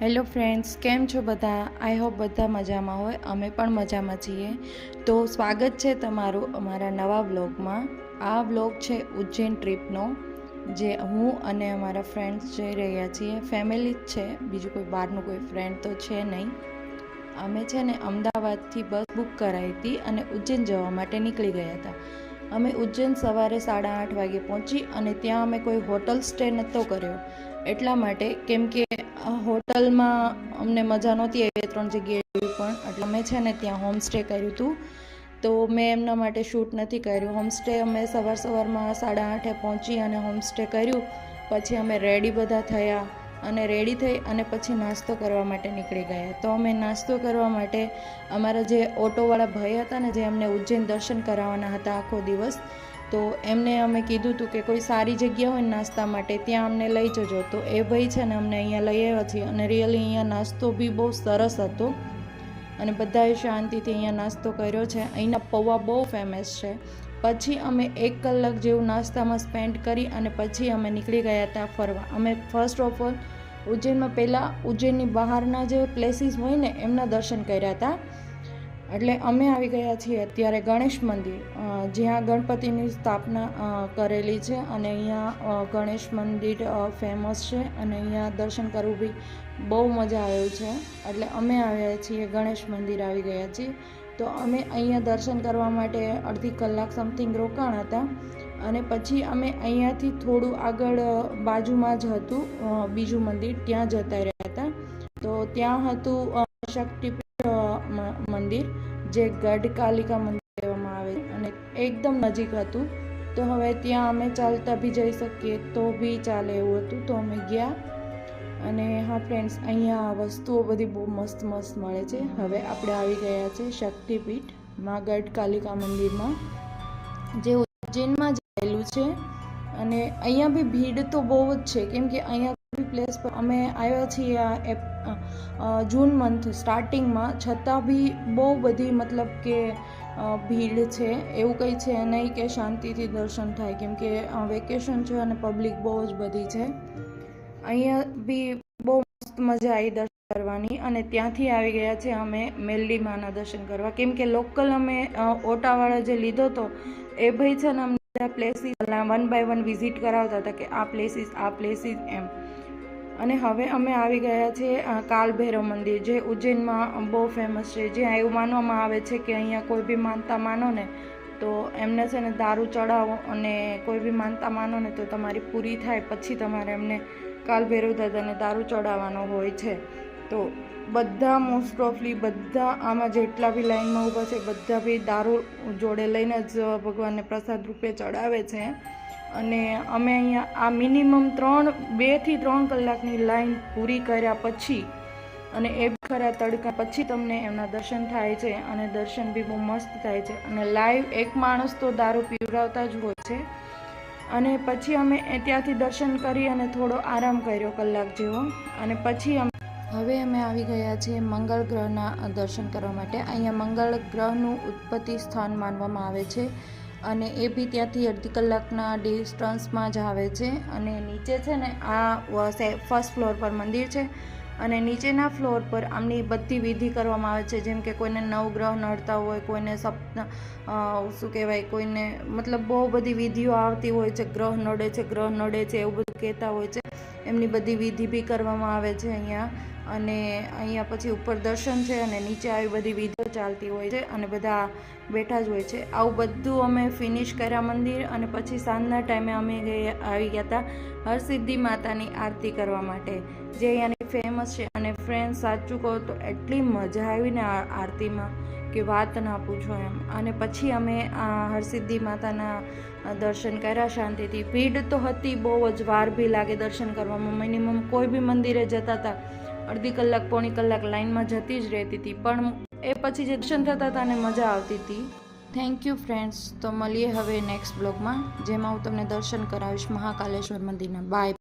Hello friends, કેમ છો બધા? આઈ હોપ બધા મજામાં હોય. અમે પણ મજામાં છીએ. તો સ્વાગત છે તમારું અમારા નવા વ્લોગમાં. આ વ્લોગ છે ઉજ્જૈન ટ્રીપનો, જે હું અને અમારા ફ્રેન્ડ્સ જઈ રહ્યા છીએ. ફેમિલી જ છે, બીજું કોઈ બહારનું કોઈ ફ્રેન્ડ તો છે નહીં. અમે છે ને અમદાવાદથી બસ બુક કરાવી હતી અને ઉજ્જૈન જવા માટે નીકળી ગયા હતા. અમે ઉજ્જૈન સવારે 8:30 વાગે પહોંચી અને ત્યાં અમે કોઈ હોટલ સ્ટે નહોતો કર્યો, એટલા માટે કેમ કે હોટલમાં અમને મજા નહોતી આવી 3 જગ્યાએ પણ, એટલે અમે છે ને ત્યાં હોમ સ્ટે કર્યું હતું. તો મેં એમના માટે શૂટ નથી કર્યું. હોમ સ્ટે અમે સવારમાં 8:30 પહોંચી અને હોમ સ્ટે કર્યું. પછી અમે રેડી બધા થયા અને રેડી થઈ અને પછી નાસ્તો કરવા માટે નીકળી ગયા. તો અમે નાસ્તો કરવા માટે અમારા જે ઓટોવાળા ભાઈ હતા ને, જે અમને ઉજ્જૈન દર્શન કરાવવાના હતા આખો દિવસ, તો એમને અમે કીધું હતું કે કોઈ સારી જગ્યા હોય નાસ્તા માટે ત્યાં અમને લઈ જજો. તો એ ભાઈ છે ને અમને અહીંયા લઈ આવ્યા છીએ અને રિયલી અહીંયા નાસ્તો બી બહુ સરસ હતો અને બધાએ શાંતિથી અહીંયા નાસ્તો કર્યો છે. અહીંના પૌવા બહુ ફેમસ છે. પછી અમે 1 કલાક જેવું નાસ્તામાં સ્પેન્ડ કરી અને પછી અમે નીકળી ગયા હતા ફરવા. અમે ફર્સ્ટ ઓફ ઓલ ઉજ્જૈનમાં પહેલાં ઉજ્જૈનની બહારના જે પ્લેસીસ હોય ને એમના દર્શન કર્યા હતા. એટલે અમે આવી ગયા છીએ અત્યારે ગણેશ મંદિર, જ્યાં ગણપતિની સ્થાપના કરેલી છે અને અહીંયા ગણેશ મંદિર ફેમસ છે અને અહીંયા દર્શન કરવું બી બહુ મજા આવે છે. એટલે અમે આવ્યા છીએ ગણેશ મંદિર આવી ગયા છીએ. તો અમે અહીંયા દર્શન કરવા માટે અડધી કલાક સમથિંગ રોકાણ હતા અને પછી અમે અહીંયાથી થોડું આગળ બાજુમાં જ હતું બીજું મંદિર, ત્યાં જતા રહ્યા હતા. તો ત્યાં હતું શક્તિપીઠ મંદિર, જે ગઢકાલિકા મંદિર કહેવામાં આવે અને એકદમ નજીક હતું. તો હવે ત્યાં અમે ચાલતા બી જઈ શકીએ તો બી ચાલે એવું હતું. તો અમે ગયા અને હા ફ્રેન્ડ્સ, અહીંયા વસ્તુઓ બધી બહુ મસ્ત મસ્ત મળે છે. હવે આપણે આવી ગયા છે શક્તિપીઠ માં ગઢકાલિકા મંદિરમાં, જે ઉજ્જૈનમાં આવેલું છે. અને અહીંયા બી ભીડ તો બહુ જ છે, કેમ કે અહીંયા પ્લેસ પર અમે આવ્યા છીએ જૂન મંથ સ્ટાર્ટિંગમાં, છતાં બી બહુ બધી મતલબ કે ભીડ છે. એવું કંઈ છે નહીં કે શાંતિથી દર્શન થાય, કેમ કે વેકેશન છે અને પબ્લિક બહુ જ બધી છે. અહીંયા બી બહુ મસ્ત મજા આવી દર્શન કરવાની. અને ત્યાંથી આવી ગયા છે અમે મેલડી માના દર્શન કરવા, કેમ કે લોકલ અમે ઓટાવાળા જે લીધો હતો એ ભાઈ છે ને અમને બધા પ્લેસીસ 1 બાય 1 વિઝિટ કરાવતા હતા કે આ પ્લેસીસ એમ. અને હવે અમે આવી ગયા છીએ કાલભૈરવ મંદિર, જે ઉજ્જૈનમાં બહુ ફેમસ છે. જ્યાં એવું માનવામાં આવે છે કે અહીંયા કોઈ બી માનતા માનો ને તો એમને છે ને દારૂ ચડાવો અને કોઈ બી માનતા માનો ને તો તમારી પૂરી થાય, પછી તમારે એમને કાલભૈરવ દાદાને દારૂ ચડાવવાનો હોય છે. તો બધા મોસ્ટ ઓફલી બધા આમાં જેટલા બી લાઈનમાં ઊભા છે બધા બી દારૂ જોડે લઈને જ ભગવાનને પ્રસાદ રૂપે ચડાવે છે. અને અમે અહીંયા આ મિનિમમ 2 થી 3 કલાકની લાઈન પૂરી કર્યા પછી, અને એ ખરા તડકા પછી તમને એમના દર્શન થાય છે અને દર્શન બી બહુ મસ્ત થાય છે. અને લાઈવ એક માણસ તો દારૂ પીવડાવતા જ હોય છે. અને પછી અમે ત્યાંથી દર્શન કરી અને થોડો આરામ કર્યો કલાક જેવો, અને પછી હવે અમે આવી ગયા છીએ મંગળ ગ્રહના દર્શન કરવા માટે. અહીંયા મંગળ ગ્રહનું ઉત્પત્તિ સ્થાન માનવામાં આવે છે અને એ બી ત્યાંથી અડધી કલાકના ડિસ્ટન્સમાં જ આવે છે. અને નીચે છે ને આ ફર્સ્ટ ફ્લોર પર મંદિર છે અને નીચેના ફ્લોર પર આમની બધી વિધિ કરવામાં આવે છે. જેમ કે કોઈને નવગ્રહ નડતા હોય, કોઈને શું કહેવાય, કોઈને મતલબ બહુ બધી વિધિઓ આવતી હોય છે. ગ્રહ નડે છે એવું બધું કહેતા હોય છે. એમની બધી વિધિ બી કરવામાં આવે છે અહીંયા. અને અહીંયા પછી ઉપર દર્શન છે અને નીચે આવી બધી વિધિઓ ચાલતી હોય છે અને બધા બેઠા જ હોય છે. આવું બધું અમે ફિનિશ કર્યા મંદિર. અને પછી સાંજના ટાઈમે અમે આવી ગયા હતા હરસિદ્ધિ માતાની આરતી કરવા માટે, જે અહીંયાની ફેમસ છે. અને ફ્રેન્ડ, સાચું કહો તો એટલી મજા આવી ને આરતીમાં કે વાત ના પૂછો એમ. અને પછી અમે હરસિદ્ધિ માતાના દર્શન કર્યા શાંતિથી. ભીડ તો હતી બહુ જ, વાર બી લાગે દર્શન કરવામાં. મિનિમમ કોઈ બી મંદિરે જતા હતા અડધી કલાક પોણી કલાક લાઈનમાં જતી જ રહેતી હતી, પણ એ પછી જે દર્શન થતા હતા ને મજા આવતી હતી. Thank you friends. તો મળીએ હવે નેક્સ્ટ બ્લોગમાં, જેમાં હું તમને દર્શન કરાવીશ મહાકાલેશ્વર મંદિરના. બાય.